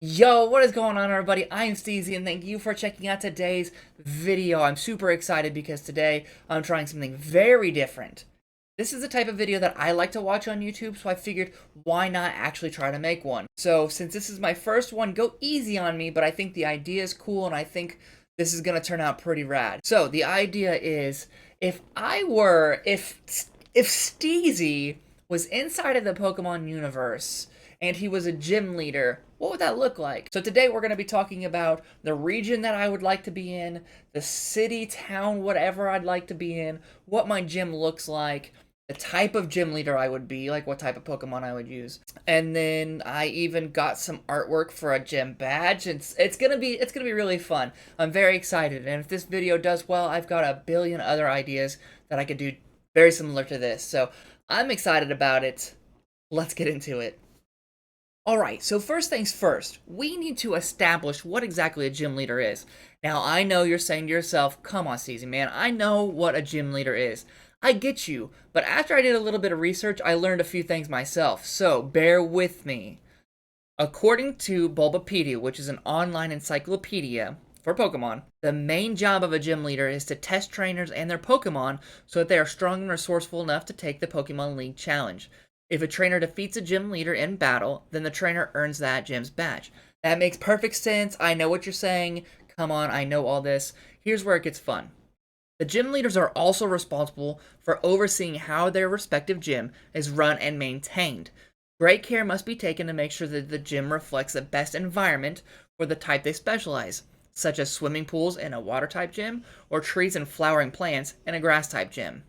Yo, what is going on, everybody? I'm Steezy, and thank you for checking out today's video. I'm super excited because today I'm trying something very different. This is the type of video that I like to watch on YouTube, so I figured why not actually try to make one. So since this is my first one, go easy on me, but I think the idea is cool, and I think this is going to turn out pretty rad. So the idea is, if Steezy was inside of the Pokemon universe, and he was a gym leader, what would that look like? So today we're going to be talking about the region that I would like to be in, the city, town, whatever I'd like to be in, what my gym looks like, the type of gym leader I would be, like what type of Pokemon I would use. And then I even got some artwork for a gym badge. It's gonna be really fun. I'm very excited, and if this video does well, I've got a billion other ideas that I could do very similar to this. So I'm excited about it. Let's get into it. Alright, so first things first, we need to establish what exactly a gym leader is. Now, I know you're saying to yourself, come on, Steezy, man, I know what a gym leader is. I get you, but after I did a little bit of research, I learned a few things myself, so bear with me. According to Bulbapedia, which is an online encyclopedia for Pokemon, the main job of a gym leader is to test trainers and their Pokemon so that they are strong and resourceful enough to take the Pokemon League challenge. If a trainer defeats a gym leader in battle, then the trainer earns that gym's badge. That makes perfect sense. I know what you're saying. Come on, I know all this. Here's where it gets fun. The gym leaders are also responsible for overseeing how their respective gym is run and maintained. Great care must be taken to make sure that the gym reflects the best environment for the type they specialize, such as swimming pools in a water-type gym, or trees and flowering plants in a grass-type gym.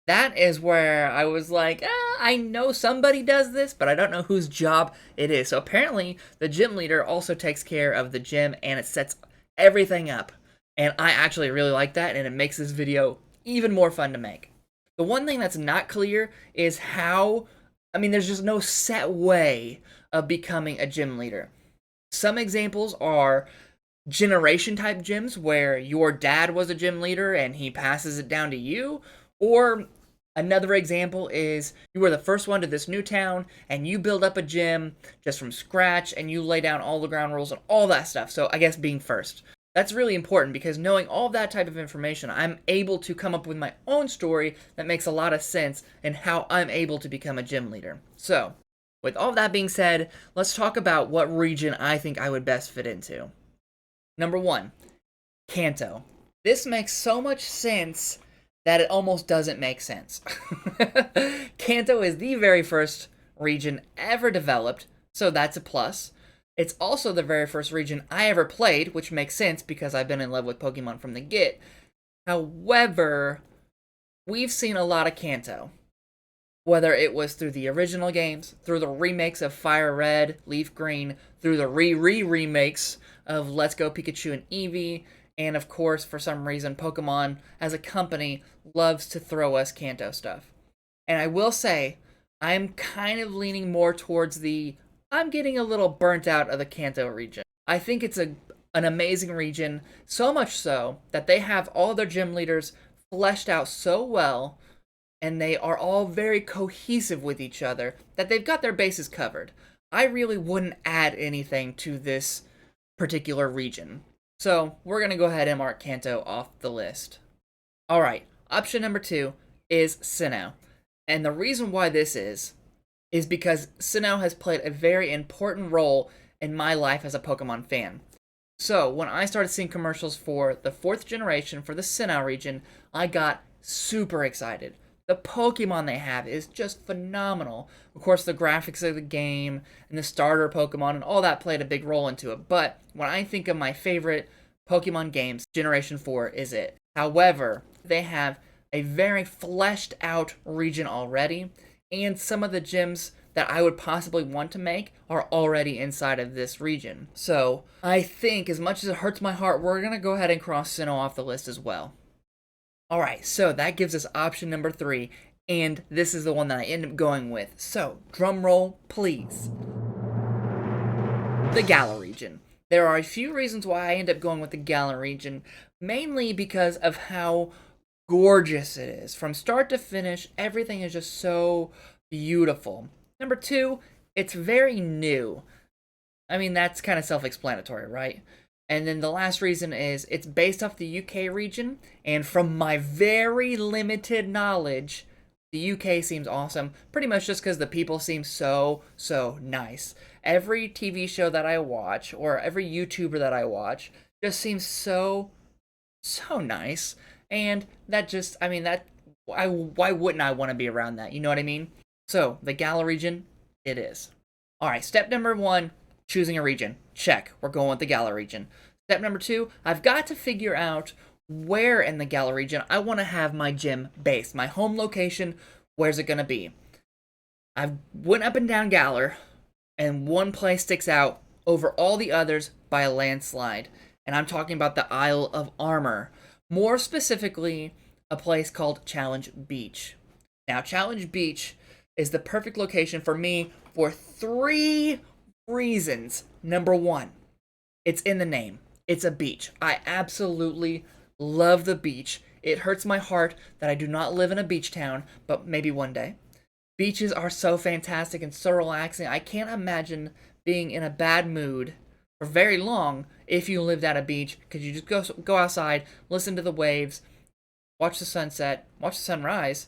That is where I was like, I know somebody does this, but I don't know whose job it is. So apparently, the gym leader also takes care of the gym, and it sets everything up. And I actually really like that, and it makes this video even more fun to make. The one thing that's not clear is how, there's just no set way of becoming a gym leader. Some examples are generation type gyms where your dad was a gym leader and he passes it down to you, or another example is you were the first one to this new town and you build up a gym just from scratch and you lay down all the ground rules and all that stuff. So I guess being first. That's really important because knowing all that type of information, I'm able to come up with my own story that makes a lot of sense in how I'm able to become a gym leader. So, with all that being said, let's talk about what region I think I would best fit into. Number 1, Kanto. This makes so much sense that it almost doesn't make sense. Kanto is the very first region ever developed, so that's a plus. It's also the very first region I ever played, which makes sense because I've been in love with Pokemon from the get. However, we've seen a lot of Kanto. Whether it was through the original games, through the remakes of Fire Red, Leaf Green, through the remakes of Let's Go Pikachu and Eevee, and of course, for some reason, Pokemon as a company loves to throw us Kanto stuff. And I will say, I'm kind of leaning more towards I'm getting a little burnt out of the Kanto region. I think it's an amazing region, so much so that they have all their gym leaders fleshed out so well, and they are all very cohesive with each other, that they've got their bases covered. I really wouldn't add anything to this particular region. So, we're going to go ahead and mark Kanto off the list. Alright, option number 2 is Cinno. And the reason why this is because Cinno has played a very important role in my life as a Pokemon fan. So, when I started seeing commercials for the 4th generation for the Sinnoh region, I got super excited. The Pokemon they have is just phenomenal. Of course, the graphics of the game and the starter Pokemon and all that played a big role into it. But when I think of my favorite Pokemon games, Generation 4 is it. However, they have a very fleshed out region already, and some of the gyms that I would possibly want to make are already inside of this region. So, I think, as much as it hurts my heart, we're going to go ahead and cross Sinnoh off the list as well. Alright, so that gives us option number 3, and this is the one that I end up going with. So, drum roll, please. The Galar region. There are a few reasons why I end up going with the Galar region, mainly because of how gorgeous it is. From start to finish, everything is just so beautiful. Number 2, it's very new. I mean, that's kind of self-explanatory, right? And then the last reason is it's based off the UK region, and from my very limited knowledge, the UK seems awesome, pretty much just because the people seem so nice. Every TV show that I watch, or every YouTuber that I watch, just seems so nice, and that just, I mean, why wouldn't I want to be around that? You know what I mean? So, the Gala region, it is. Alright, step number 1, choosing a region. Check, we're going with the Gala region. Step number 2, I've got to figure out where in the Gala region I want to have my gym based. My home location, where's it going to be? I went up and down Galar, and one place sticks out over all the others by a landslide. And I'm talking about the Isle of Armor. More specifically, a place called Challenge Beach. Now, Challenge Beach is the perfect location for me for 3 reasons. Number 1, it's in the name. It's a beach. I absolutely love the beach. It hurts my heart that I do not live in a beach town, but maybe one day. Beaches are so fantastic and so relaxing. I can't imagine being in a bad mood for very long if you lived at a beach, because you just go outside, listen to the waves, watch the sunset, watch the sunrise.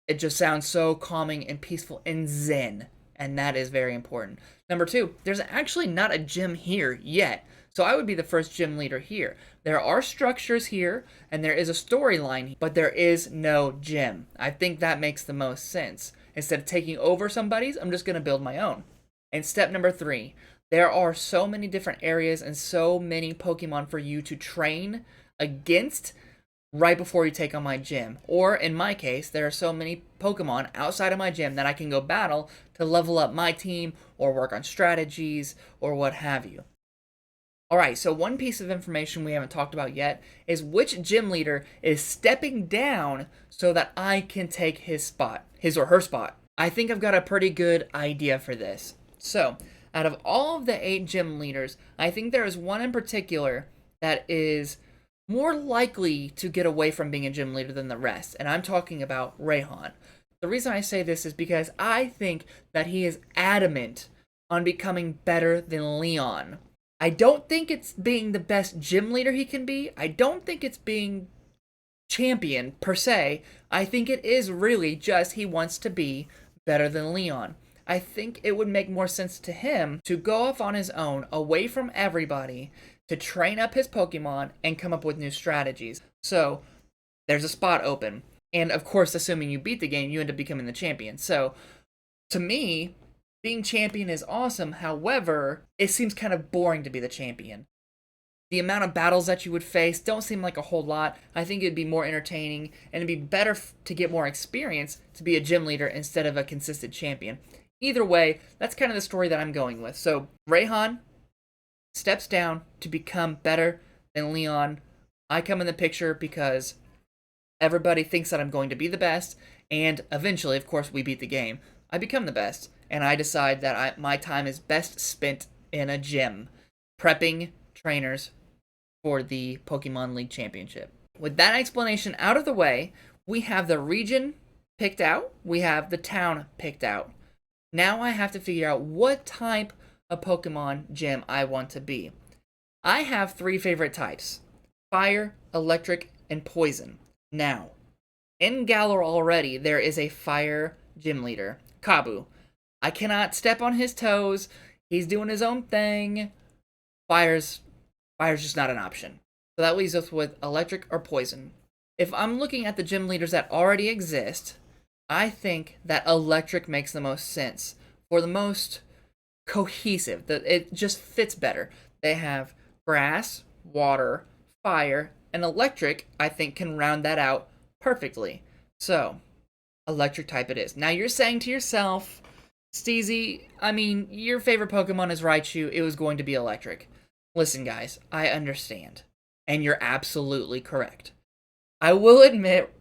It just sounds so calming and peaceful and zen, and that is very important. Number 2, there's actually not a gym here yet, so I would be the first gym leader here. There are structures here, and there is a storyline, but there is no gym. I think that makes the most sense. Instead of taking over somebody's, I'm just going to build my own. And step number 3, there are so many different areas and so many Pokemon for you to train against right before you take on my gym. Or, in my case, there are so many Pokemon outside of my gym that I can go battle to level up my team or work on strategies or what have you. Alright, so one piece of information we haven't talked about yet is which gym leader is stepping down so that I can take his or her spot. I think I've got a pretty good idea for this. So, out of all of the 8 gym leaders, I think there is one in particular that is more likely to get away from being a gym leader than the rest, and I'm talking about Rayhan. The reason I say this is because I think that he is adamant on becoming better than Leon. I don't think it's being the best gym leader he can be. I don't think it's being champion, per se. I think it is really just he wants to be better than Leon. I think it would make more sense to him to go off on his own, away from everybody, to train up his Pokemon and come up with new strategies. So, there's a spot open. And of course, assuming you beat the game, you end up becoming the champion. So, to me, being champion is awesome. However, it seems kind of boring to be the champion. The amount of battles that you would face don't seem like a whole lot. I think it'd be more entertaining, and it'd be better to get more experience to be a gym leader instead of a consistent champion. Either way, that's kind of the story that I'm going with. So, Rayhan steps down to become better than Leon. I come in the picture because everybody thinks that I'm going to be the best, and eventually, of course, we beat the game. I become the best, and I decide that my time is best spent in a gym, prepping trainers for the Pokemon League Championship. With that explanation out of the way, we have the region picked out, we have the town picked out. Now I have to figure out what type of Pokemon gym I want to be. I have 3 favorite types: fire, electric, and poison. Now, in Galar already, there is a fire gym leader, Kabu. I cannot step on his toes. He's doing his own thing. Fire's just not an option. So that leaves us with electric or poison. If I'm looking at the gym leaders that already exist, I think that electric makes the most sense. For the most cohesive, it just fits better. They have grass, water, fire, and electric, I think, can round that out perfectly. So, electric type it is. Now you're saying to yourself, Steezy, I mean, your favorite Pokemon is Raichu, it was going to be electric. Listen, guys, I understand. And you're absolutely correct. I will admit,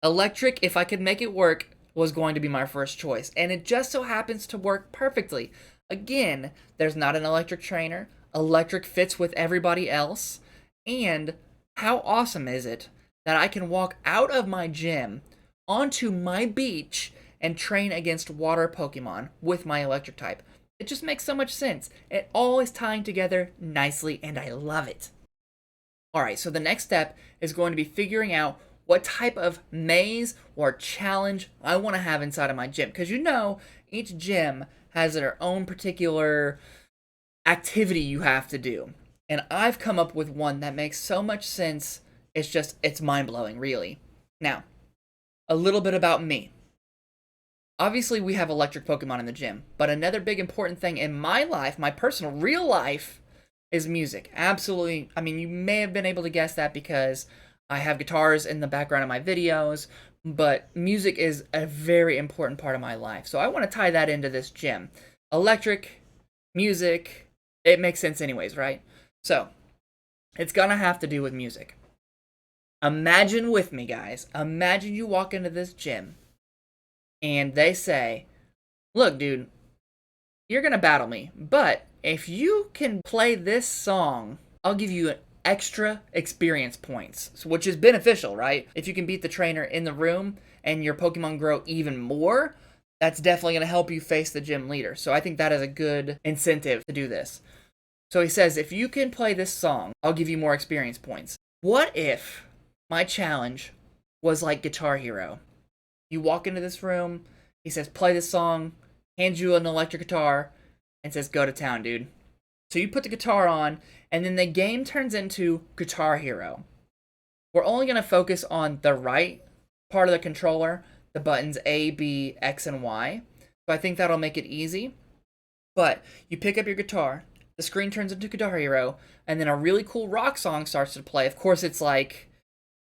electric, if I could make it work, was going to be my first choice. And it just so happens to work perfectly. Again, there's not an electric trainer. Electric fits with everybody else. And how awesome is it that I can walk out of my gym onto my beach and train against water Pokemon with my electric type? It just makes so much sense. It all is tying together nicely, and I love it. Alright, so the next step is going to be figuring out what type of maze or challenge I want to have inside of my gym. Because you know, each gym has their own particular activity you have to do. And I've come up with one that makes so much sense, it's mind-blowing, really. Now, a little bit about me. Obviously, we have electric Pokemon in the gym, but another big important thing in my life, my personal real life, is music. Absolutely. I mean, you may have been able to guess that because I have guitars in the background of my videos, but music is a very important part of my life. So I want to tie that into this gym. Electric, music, it makes sense anyways, right? So, it's gonna have to do with music. Imagine with me, guys. Imagine you walk into this gym and they say, look, dude, you're gonna battle me, but if you can play this song, I'll give you an extra experience points, which is beneficial, right? If you can beat the trainer in the room and your Pokemon grow even more, that's definitely gonna help you face the gym leader. So I think that is a good incentive to do this. So he says, if you can play this song, I'll give you more experience points. What if my challenge was like Guitar Hero? You walk into this room, he says, play this song, hands you an electric guitar, and says, go to town, dude. So you put the guitar on, and then the game turns into Guitar Hero. We're only going to focus on the right part of the controller, the buttons A, B, X, and Y. So I think that'll make it easy. But you pick up your guitar, the screen turns into Guitar Hero, and then a really cool rock song starts to play. Of course, it's like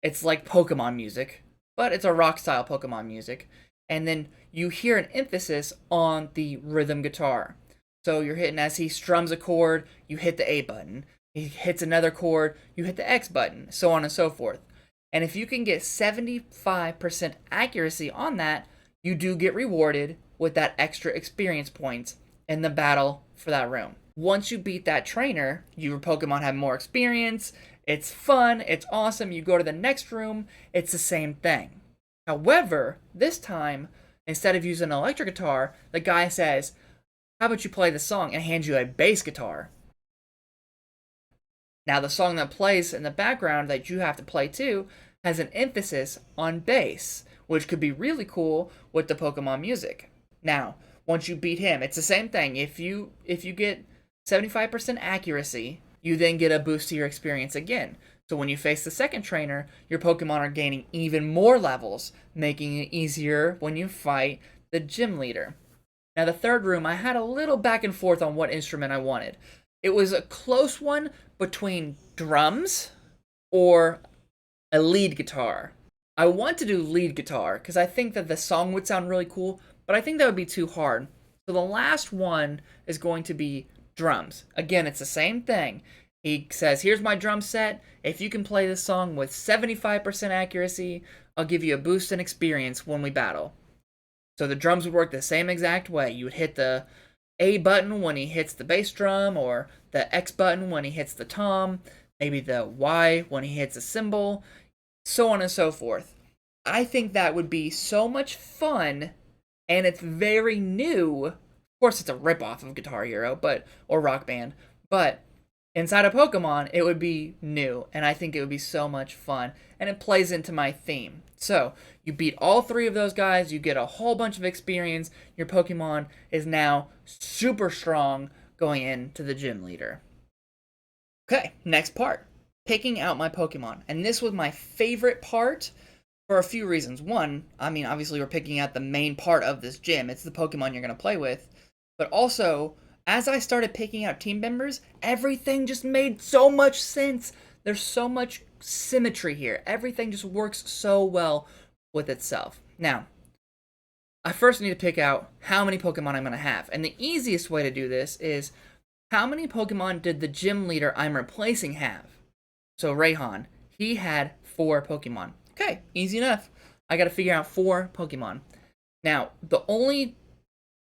Pokemon music, but it's a rock-style Pokemon music. And then you hear an emphasis on the rhythm guitar. So you're hitting, as he strums a chord, you hit the A button. He hits another chord, you hit the X button, so on and so forth. And if you can get 75% accuracy on that, you do get rewarded with that extra experience points in the battle for that room. Once you beat that trainer, your Pokemon have more experience, it's fun, it's awesome, you go to the next room, it's the same thing. However, this time, instead of using an electric guitar, the guy says, how about you play the song, and hands you a bass guitar. Now the song that plays in the background that you have to play too has an emphasis on bass, which could be really cool with the Pokemon music. Now, once you beat him, it's the same thing. If you get 75% accuracy, you then get a boost to your experience again. So when you face the second trainer, your Pokemon are gaining even more levels, making it easier when you fight the gym leader. Now the third room, I had a little back and forth on what instrument I wanted. It was a close one between drums or a lead guitar. I want to do lead guitar because I think that the song would sound really cool, but I think that would be too hard. So the last one is going to be drums. Again, it's the same thing. He says, here's my drum set. If you can play this song with 75% accuracy, I'll give you a boost in experience when we battle. So the drums would work the same exact way. You would hit the A button when he hits the bass drum, or the X button when he hits the tom, maybe the Y when he hits a cymbal, so on and so forth. I think that would be so much fun, and it's very new. Of course, it's a ripoff of Guitar Hero, or Rock Band, but inside of Pokemon, it would be new, and I think it would be so much fun, and it plays into my theme. So, you beat all three of those guys, you get a whole bunch of experience, your Pokemon is now super strong going into the gym leader. Okay, next part. Picking out my Pokemon. And this was my favorite part for a few reasons. One, I mean, obviously we're picking out the main part of this gym. It's the Pokemon you're going to play with. But also, as I started picking out team members, everything just made so much sense. There's so much symmetry here. Everything just works so well with itself. Now, I first need to pick out how many Pokemon I'm going to have. And the easiest way to do this is, how many Pokemon did the gym leader I'm replacing have? So Rayhan, he had 4 Pokemon. Okay, easy enough. I got to figure out 4 Pokemon. Now, the only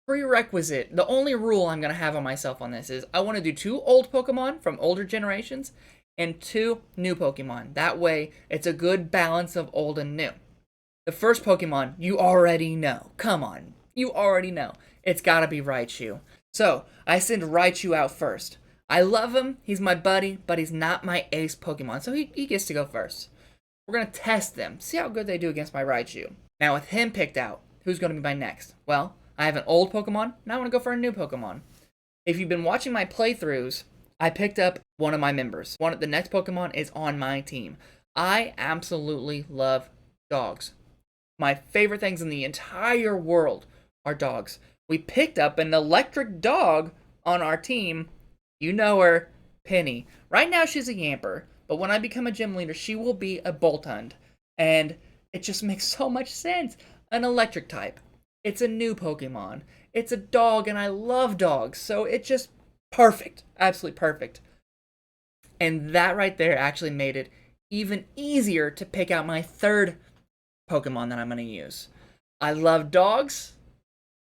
prerequisite, the only rule I'm going to have on myself on this is I want to do 2 old Pokemon from older generations and 2 new Pokemon. That way, it's a good balance of old and new. The first Pokemon, you already know. Come on, you already know. It's got to be Raichu. So, I send Raichu out first. I love him, he's my buddy, but he's not my ace Pokemon, so he gets to go first. We're going to test them, see how good they do against my Raichu. Now, with him picked out, who's going to be my next? Well, I have an old Pokemon, now I want to go for a new Pokemon. If you've been watching my playthroughs, I picked up one of my members. The next Pokemon is on my team. I absolutely love dogs. My favorite things in the entire world are dogs. We picked up an electric dog on our team. You know her, Penny. Right now she's a Yamper, but when I become a gym leader, she will be a Boltund. And it just makes so much sense. An electric type. It's a new Pokemon. It's a dog, and I love dogs, so it's just perfect. Absolutely perfect. And that right there actually made it even easier to pick out my third Pokemon that I'm going to use. I love dogs,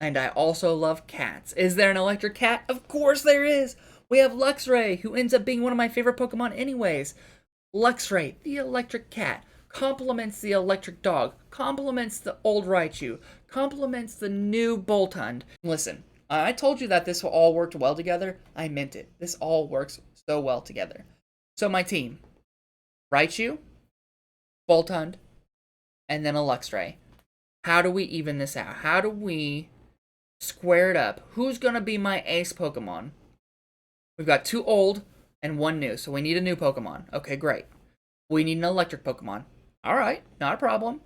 and I also love cats. Is there an electric cat? Of course there is! We have Luxray, who ends up being one of my favorite Pokemon anyways. Luxray, the electric cat, complements the electric dog, complements the old Raichu, complements the new Boltund. Listen, I told you that this all worked well together. I meant it. This all works so well together. So my team, Raichu, Boltund, and then a Luxray. How do we even this out? How do we square it up? Who's going to be my ace Pokemon? We've got 2 old and 1 new, so we need a new Pokemon. Okay, great. We need an electric Pokemon. Alright, not a problem.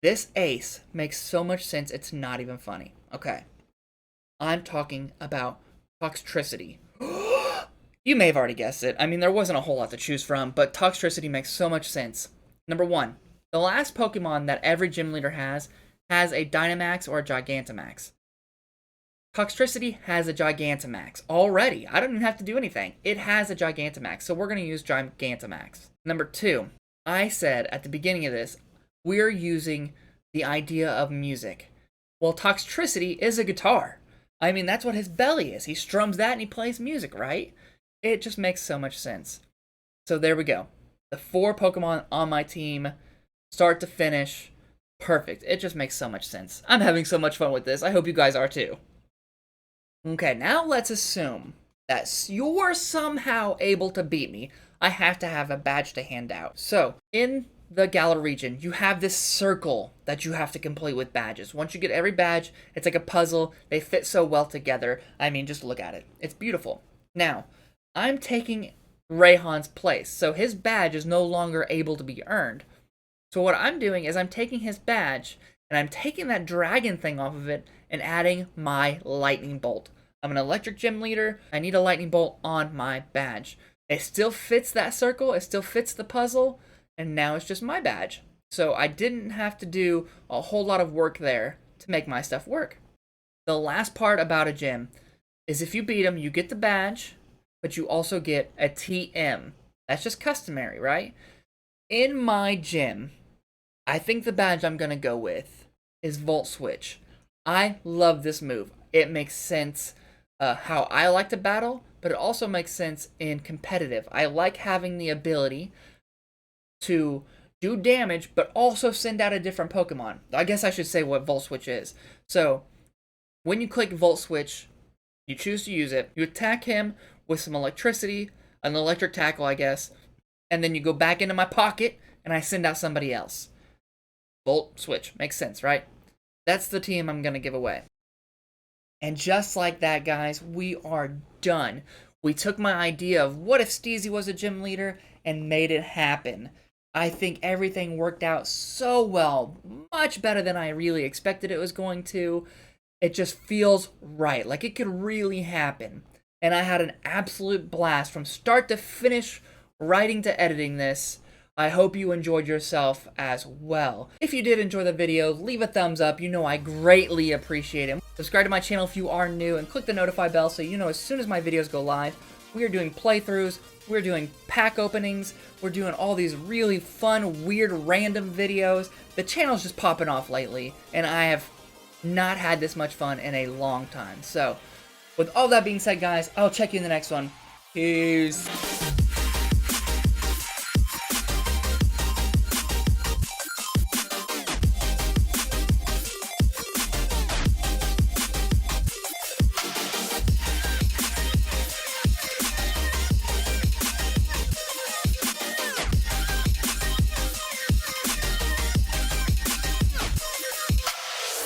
This ace makes so much sense, it's not even funny. Okay. I'm talking about Toxtricity. You may have already guessed it. I mean, there wasn't a whole lot to choose from, but Toxtricity makes so much sense. Number 1, the last Pokemon that every gym leader has a Dynamax or a Gigantamax. Toxtricity has a Gigantamax already. I don't even have to do anything. It has a Gigantamax, so we're going to use Gigantamax. Number 2, I said at the beginning of this, we're using the idea of music. Well, Toxtricity is a guitar. I mean, that's what his belly is. He strums that and he plays music, right? It just makes so much sense. So there we go. The 4 Pokemon on my team, start to finish, perfect. It just makes so much sense. I'm having so much fun with this. I hope you guys are too. Okay, now let's assume that you're somehow able to beat me. I have to have a badge to hand out. So, in the Galar region, you have this circle that you have to complete with badges. Once you get every badge, it's like a puzzle. They fit so well together. I mean, just look at it. It's beautiful. Now, I'm taking Rayhan's place, so his badge is no longer able to be earned. So what I'm doing is I'm taking his badge, and I'm taking that dragon thing off of it, and adding my lightning bolt. I'm an electric gym leader. I need a lightning bolt on my badge. It still fits that circle. It still fits the puzzle. And now it's just my badge. So I didn't have to do a whole lot of work there to make my stuff work. The last part about a gym is if you beat them, you get the badge, but you also get a TM. That's just customary, right? In my gym, I think the badge I'm going to go with is Volt Switch. I love this move. It makes sense how I like to battle, but it also makes sense in competitive. I like having the ability to do damage, but also send out a different Pokemon. I guess I should say what Volt Switch is. So, when you click Volt Switch, you choose to use it, you attack him with some electricity, an electric tackle, I guess, and then you go back into my pocket, and I send out somebody else. Volt Switch. Makes sense, right? That's the team I'm going to give away. And just like that, guys, we are done. We took my idea of what if Steezy was a gym leader and made it happen. I think everything worked out so well, much better than I really expected it was going to. It just feels right, like it could really happen. And I had an absolute blast from start to finish, writing to editing this. I hope you enjoyed yourself as well. If you did enjoy the video, leave a thumbs up. You know I greatly appreciate it. Subscribe to my channel if you are new, and click the notify bell so you know as soon as my videos go live. We are doing playthroughs, we're doing pack openings, we're doing all these really fun, weird, random videos. The channel's just popping off lately, and I have not had this much fun in a long time. So, with all that being said, guys, I'll check you in the next one. Peace.